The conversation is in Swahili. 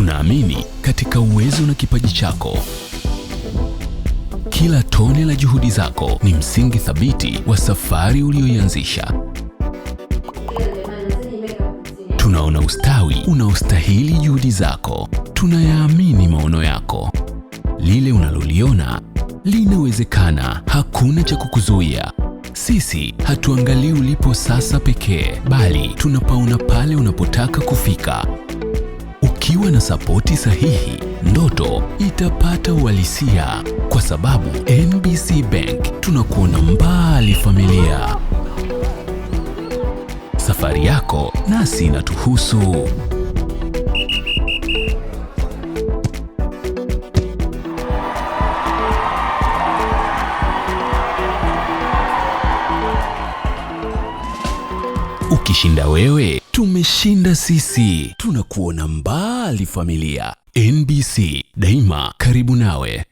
Tunaamini katika uwezo na kipaji chako. Kila tone la juhudi zako ni msingi thabiti wa safari uliyoianzisha. Tunaona ustawi unaostahili juhudi zako. Tunayaamini maono yako. Lile unaloliona linawezekana, hakuna cha kukuzuia. Sisi hatuangalii ulipo sasa pekee, bali tunapaona pale unapotaka kufika. Ukiwa na sapoti sahihi, ndoto itapata uhalisia, kwa sababu NBC Bank tunakuona mbali familia. Safari yako nasi inatuhusu. Ukishinda wewe, tumeshinda sisi. Tunakuona mbali familia. NBC, daima karibu nawe.